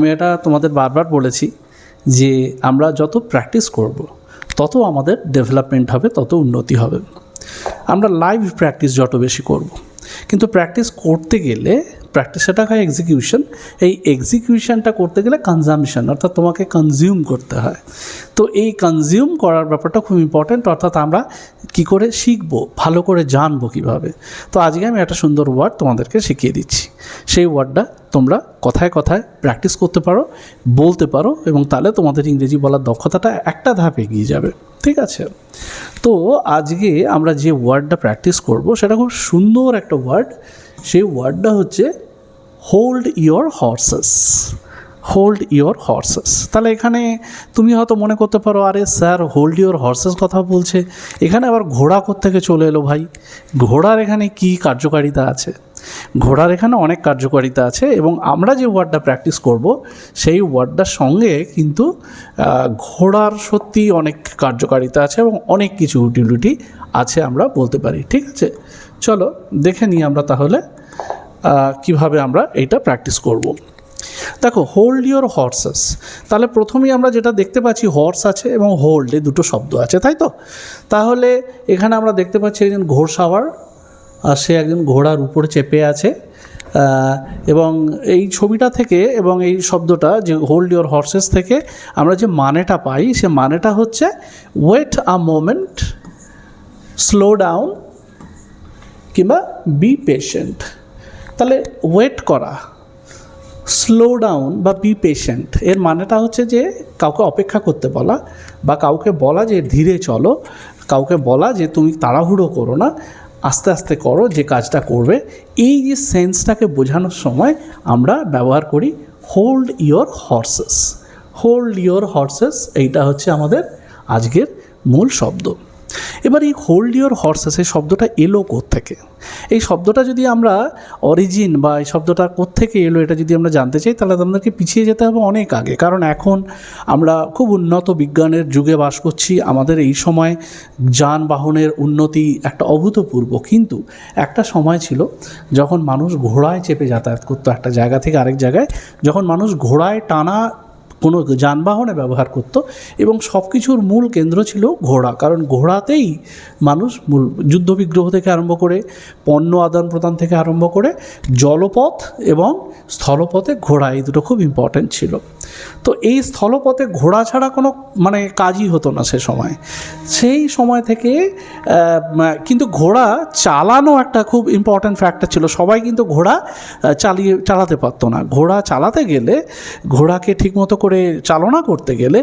আমি এটা তোমাদের বারবার বলেছি যে আমরা যত প্র্যাকটিস করব তত আমাদের ডেভেলপমেন্ট হবে, তত উন্নতি হবে। আমরা লাইভ প্র্যাকটিস যত বেশি করব, কিন্তু প্র্যাকটিস করতে গেলে প্র্যাকটিসটা হয় এক্সিকিউশন, এই এক্সিকিউশনটা করতে গেলে কনজামশন, অর্থাৎ তোমাকে কনজিউম করতে হয়। তো এই কনজিউম করার ব্যাপারটা খুব ইম্পর্ট্যান্ট, অর্থাৎ আমরা কি করে শিখবো, ভালো করে জানবো কীভাবে। তো আজকে আমি একটা সুন্দর ওয়ার্ড তোমাদেরকে শিখিয়ে দিচ্ছি। সেই ওয়ার্ডটা তোমরা কথায় কথায় প্র্যাকটিস করতে পারো, বলতে পারো, এবং তাহলে তোমাদের ইংরেজি বলার দক্ষতাটা একটা ধাপ এগিয়ে যাবে। ঠিক আছে? তো আজকে আমরা যে ওয়ার্ডটা প্র্যাকটিস করব সেটা খুব সুন্দর একটা ওয়ার্ড। সেই ওয়ার্ডটা হচ্ছে hold your horse's. Hold your horse's. তাহলে এখানে তুমি হয়তো মনে করতে পারো, আরে স্যার হোল্ড ইয়োর হর্সেস কথা বলছে, এখানে আবার ঘোড়া কোত্থেকে চলে এলো ভাই? ঘোড়ার এখানে কি কার্যকারিতা আছে? ঘোড়ার এখানে অনেক কার্যকারিতা আছে, এবং আমরা যে ওয়ার্ডটা প্র্যাকটিস করব সেই ওয়ার্ডটার সঙ্গে কিন্তু ঘোড়ার সত্যি অনেক কার্যকারিতা আছে এবং অনেক কিছু ইউটিলিটি আছে আমরা বলতে পারি। ঠিক আছে, চলো দেখে নিই আমরা তাহলে কিভাবে আমরা এইটা প্র্যাকটিস করব। দেখো, হোল্ড ইয়োর হর্সেস, তাহলে প্রথমেই আমরা যেটা দেখতে পাচ্ছি হর্স আছে এবং হোল্ড, এই দুটো শব্দ আছে, তাই তো? তাহলে এখানে আমরা দেখতে পাচ্ছি একজন ঘোড়সাওয়ার, আর সে একজন ঘোড়ার উপরে চেপে আছে। এবং এই ছবিটা থেকে এবং এই শব্দটা যে হোল্ড ইয়োর হর্সেস থেকে আমরা যে মানেটা পাই, সে মানেটা হচ্ছে wait a moment, slow down, কিংবা বি পেশেন্ট। তাহলে ওয়েট করা, স্লো ডাউন বা বি পেশেন্ট, এর মানেটা হচ্ছে যে কাউকে অপেক্ষা করতে বলা, বা কাউকে বলা যে ধীরে চলো, কাউকে বলা যে তুমি তাড়াহুড়ো করো না, আস্তে আস্তে করো যে কাজটা করবে। এই যে সেন্সটাকে বোঝানোর সময় আমরা ব্যবহার করি hold your horse's. Hold your horse's, এইটা হচ্ছে আমাদের আজকের মূল শব্দ। এবার এই হোল্ড ইয়োর হর্সেস, এই শব্দটা এলো কোত্থেকে? এই শব্দটা যদি আমরা অরিজিন বা এই শব্দটা কোত্থেকে এলো এটা যদি আমরা জানতে চাই, তাহলে আমাদেরকে পিছিয়ে যেতে হবে অনেক আগে। কারণ এখন আমরা খুব উন্নত বিজ্ঞানের যুগে বাস করছি, আমাদের এই সময় যানবাহনের উন্নতি একটা অভূতপূর্ব। কিন্তু একটা সময় ছিল যখন মানুষ ঘোড়ায় চেপে যাতায়াত করতো একটা জায়গা থেকে আরেক জায়গায়, যখন মানুষ ঘোড়ায় টানা কোনো যানবাহনে ব্যবহার করত, এবং সব কিছুর মূল কেন্দ্র ছিল ঘোড়া। কারণ ঘোড়াতেই মানুষ মূল যুদ্ধবিগ্রহ থেকে আরম্ভ করে, পণ্য আদান প্রদান থেকে আরম্ভ করে, জলপথ এবং স্থলপথে ঘোড়া, এই দুটো খুব ইম্পর্ট্যান্ট ছিল। তো এই স্থলপথে ঘোড়া ছাড়া কোনো কাজই হতো না সে সময়। সেই সময় থেকে কিন্তু ঘোড়া চালানো একটা খুব ইম্পর্ট্যান্ট ফ্যাক্টর ছিল। সবাই কিন্তু ঘোড়া চালাতে পারতো না। ঘোড়া চালাতে গেলে, ঘোড়াকে ঠিকমতো করে চালনা করতে গেলে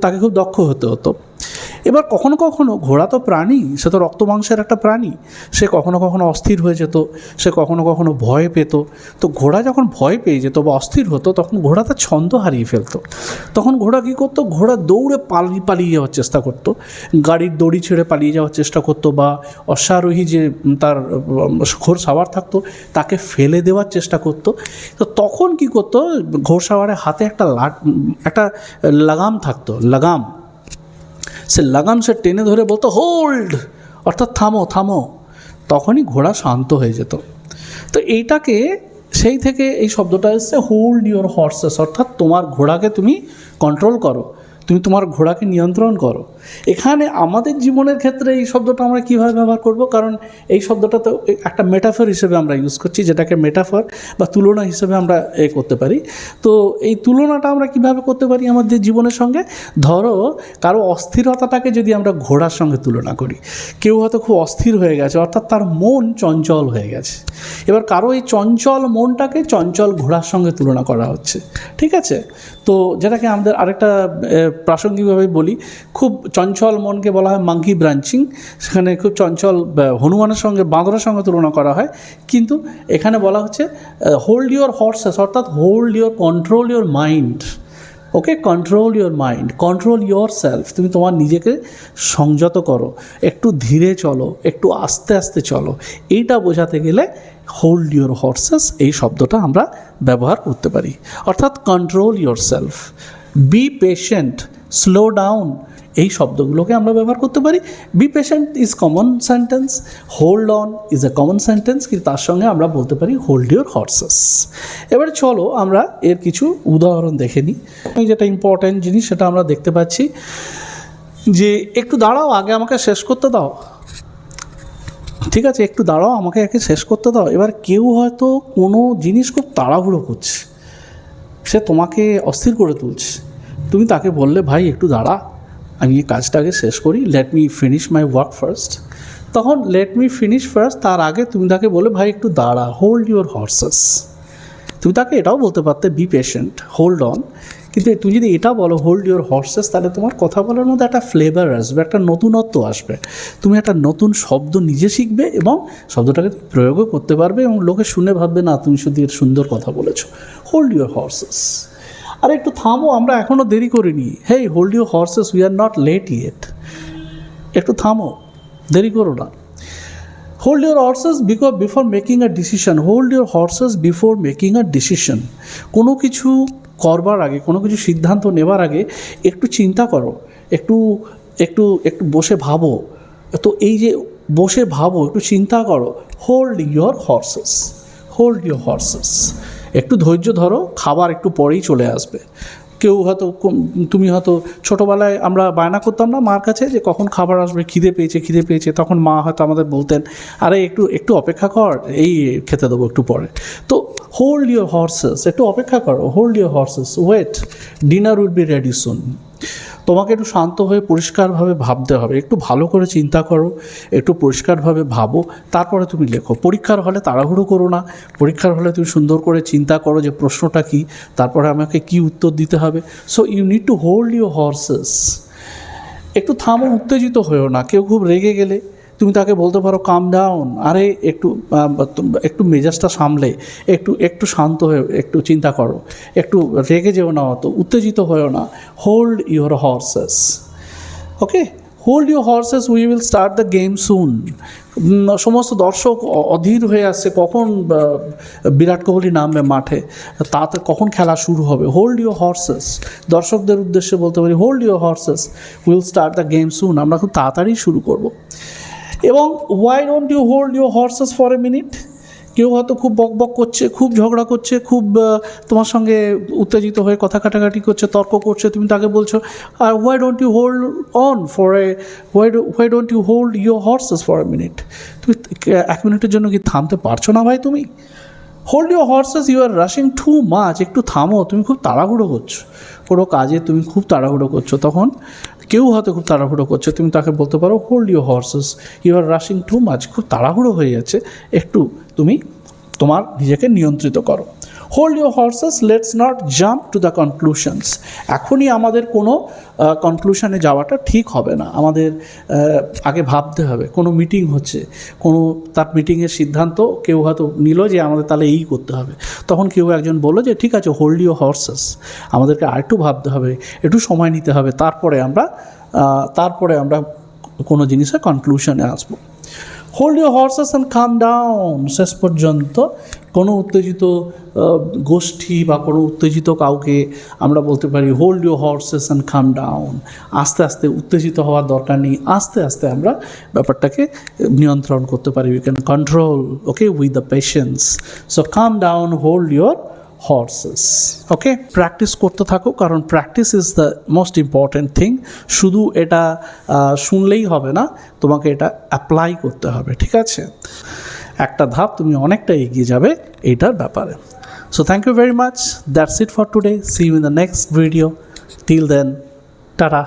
তাকে খুব দক্ষ হতে হতো। এবার কখনো কখনো ঘোড়া তো প্রাণী, সে তো রক্ত মাংসের একটা প্রাণী, সে কখনো কখনো অস্থির হয়ে যেত, সে কখনো কখনো ভয় পেত। তো ঘোড়া যখন ভয় পেয়ে যেত বা অস্থির হতো, তখন ঘোড়া তার ছন্দ হারিয়ে ফেলতো। তখন ঘোড়া কী করতো? ঘোড়া দৌড়ে পালিয়ে যাওয়ার চেষ্টা করতো, গাড়ির দড়ি ছেড়ে পালিয়ে যাওয়ার চেষ্টা করতো, বা অশ্বারোহী যে তার ঘোড়সাওয়ার থাকতো তাকে ফেলে দেওয়ার চেষ্টা করতো। তো তখন কী করতো? ঘোড়সাওয়ারের হাতে একটা লাগাম থাকতো, লাগাম, সে লাগাম সে টেনে ধরে বলতো হোল্ড, অর্থাৎ থামো থামো। তখনই ঘোড়া শান্ত হয়ে যেত। তো এইটাকে, সেই থেকে এই শব্দটা এসছে হোল্ড ইয়োর হর্সেস, অর্থাৎ তোমার ঘোড়াকে তুমি কন্ট্রোল করো, তুমি তোমার ঘোড়াকে নিয়ন্ত্রণ করো। এখানে আমাদের জীবনের ক্ষেত্রে এই শব্দটা আমরা কীভাবে ব্যবহার করব? কারণ এই শব্দটা তো একটা মেটাফর হিসেবে আমরা ইউজ করছি, যেটাকে মেটাফর বা তুলনা হিসেবে আমরা করতে পারি। তো এই তুলনাটা আমরা কিভাবে করতে পারি আমাদের জীবনের সঙ্গে? ধরো, কারো অস্থিরতাটাকে যদি আমরা ঘোড়ার সঙ্গে তুলনা করি, কেউ হয়তো খুব অস্থির হয়ে গেছে, অর্থাৎ তার মন চঞ্চল হয়ে গেছে। এবার কারো এই চঞ্চল মনটাকে চঞ্চল ঘোড়ার সঙ্গে তুলনা করা হচ্ছে। ঠিক আছে? তো যেটাকে আমাদের আরেকটা প্রাসঙ্গিকভাবে বলি, খুব চঞ্চল মনকে বলা হয় মাঙ্কি ব্রাঞ্চিং। সেখানে খুব চঞ্চল হনুমানের সঙ্গে, বাঁদরের সঙ্গে তুলনা করা হয়। কিন্তু এখানে বলা হচ্ছে হোল্ড ইয়োর হর্সেস, অর্থাৎ hold your, control your mind. Okay, control your mind, control your self. তুমি তোমার নিজেকে সংযত করো, একটু ধীরে চলো, একটু আস্তে আস্তে চলো। এইটা বোঝাতে গেলে হোল্ড ইয়োর হর্সেস এই শব্দটা আমরা ব্যবহার করতে পারি। অর্থাৎ control your self, be patient, slow down, এই শব্দগুলোকে আমরা ব্যবহার করতে পারি। Be patient is common sentence, hold on is a common sentence, কিন্তু তার সঙ্গে আমরা বলতে পারি হোল্ড ইউর হর্সেস। এবারে চলো আমরা এর কিছু উদাহরণ দেখে নিই। যেটা ইম্পর্ট্যান্ট জিনিস সেটা আমরা দেখতে পাচ্ছি যে একটু দাঁড়াও, আগে আমাকে শেষ করতে দাও। ঠিক আছে, একটু দাঁড়াও, আমাকে একে শেষ করতে দাও। এবার কেউ হয়তো কোনো জিনিস খুব তাড়াহুড়ো করছে, সে তোমাকে অস্থির করে তুলছে, তুমি তাকে বললে ভাই একটু দাঁড়া, আমি এই কাজটাকে শেষ করি, let me finish my work first. তখন লেট মি ফিনিশ ফার্স্ট, তার আগে তুমি তাকে বলে ভাই একটু দাঁড়া, হোল্ড ইউর হর্সেস। তুমি তাকে এটাও বলতে পারতে বি পেশেন্ট, হোল্ড অন, কিন্তু তুমি যদি এটা বলো হোল্ড ইউর হর্সেস, তাহলে তোমার কথা বলার মধ্যে একটা ফ্লেভার আসবে, একটা নতুনত্ব আসবে, তুমি একটা নতুন শব্দ নিজে শিখবে এবং শব্দটাকে প্রয়োগও করতে পারবে এবং লোকে শুনে ভাববে না তুমি শুধু এর সুন্দর কথা বলেছো। Hold your horse's. আর একটু থামো, আমরা এখনও দেরি করিনি। Hey, hold your horses, we are not late yet. একটু থামো, দেরি করো না। Hold your horses before making a decision. Hold your horses before making a decision. কোনো কিছু করবার আগে, কোনো কিছু সিদ্ধান্ত নেবার আগে একটু চিন্তা করো, একটু একটু একটু বসে ভাবো। তো এই যে বসে ভাবো, একটু চিন্তা করো, hold your horse's, hold your horses. একটু ধৈর্য ধরো, খাবার একটু পরেই চলে আসবে। কেউ হয়তো, তুমি হয়তো ছোটোবেলায় আমরা বায়না করতাম না মার কাছে যে কখন খাবার আসবে, খিদে পেয়েছে, তখন মা হয়তো আমাদের বলতেন আরে একটু একটু অপেক্ষা কর, এই খেতে দেবো একটু পরে। তো হোল্ড ইউর হর্সেস, একটু অপেক্ষা করো, hold your horses, wait, dinner will be ready soon. তোমাকে একটু শান্ত হয়ে পরিষ্কারভাবে ভাবতে হবে, একটু ভালো করে চিন্তা করো, একটু পরিষ্কারভাবে ভাবো, তারপরে তুমি লেখো। পরীক্ষার হলে তাড়াহুড়ো করো না, পরীক্ষার হলে তুমি সুন্দর করে চিন্তা করো যে প্রশ্নটা কী, তারপরে আমাকে কী উত্তর দিতে হবে। So you need to hold your horses. একটু থামো, উত্তেজিত হয়েও না। কেউ খুব রেগে গেলে তুমি তাকে বলতে পারো কাম ডাউন, আরে একটু মেজাজটা সামলে, একটু শান্ত হয়ে একটু চিন্তা করো, একটু রেগে যেও না, অত উত্তেজিত হয়েও না। Hold your horses. Okay, hold your horses, we will start the game soon. সমস্ত দর্শক অধীর হয়ে আসছে, কখন বিরাট কোহলি নামবে মাঠে, তাতে কখন খেলা শুরু হবে। হোল্ড ইউর হর্সেস, দর্শকদের উদ্দেশ্যে বলতে পারি hold your horses, will start the game soon, আমরা খুব তাড়াতাড়ি শুরু করব। এবং why don't you hold your horses for a minute. কেউ হয়তো খুব বকবক করছে, খুব ঝগড়া করছে, খুব তোমার সঙ্গে উত্তেজিত হয়ে কথা কাটাকাটি করছে, তর্ক করছে, তুমি তাকে বলছো why don't you hold on for a why don't you hold your horses for a minute. তুমি 1 মিনিটের জন্য কি থামতে পারছো না ভাই তুমি? Hold your horses, you are rushing too much. একটু থামো, তুমি খুব তাড়াহুড়ো করছো, কোনো কাজে তুমি খুব তাড়াহুড়ো করছো। তখন কেউ হয়তো খুব তাড়াহুড়ো করছে, তুমি তাকে বলতে পারো hold your horses, you are rushing too much. খুব তাড়াহুড়ো হয়ে যাচ্ছে, একটু তুমি তোমার নিজেকে নিয়ন্ত্রিত করো। Hold your horse's, let's not jump to the conclusions. এখনই আমাদের কোনো কনক্লুশনে যাওয়াটা ঠিক হবে না, আমাদের আগে ভাবতে হবে। কোনো মিটিং হচ্ছে, কোনো তার মিটিংয়ের সিদ্ধান্ত কেউ হয়তো নিল যে আমাদের তাহলে এই করতে হবে, তখন কেউ একজন বললো যে ঠিক আছে হোল্ড ইউর হর্সেস, আমাদেরকে আরেকটু ভাবতে হবে, একটু সময় নিতে হবে, তারপরে আমরা কোনো জিনিসের কনক্লুশনে আসবো। Hold your horses and calm down. শেষ পর্যন্ত কোনো উত্তেজিত গোষ্ঠী বা কোনো উত্তেজিত কাউকে আমরা বলতে পারি hold your horses and calm down. আস্তে আস্তে, উত্তেজিত হওয়ার দরকার নেই, আস্তে আস্তে আমরা ব্যাপারটাকে নিয়ন্ত্রণ করতে পারি। We can control, okay, with the patience. So calm down, hold your horses. Okay, practice করতে থাকো, কারণ practice is the most important thing. শুধু এটা শুনলেই হবে না, তোমাকে এটা অ্যাপ্লাই করতে হবে, ঠিক আছে? একটা ধাপ তুমি অনেকটা এগিয়ে যাবে এইটার ব্যাপারে। So thank you very much, that's it for today, see you in the next video, till then, tata.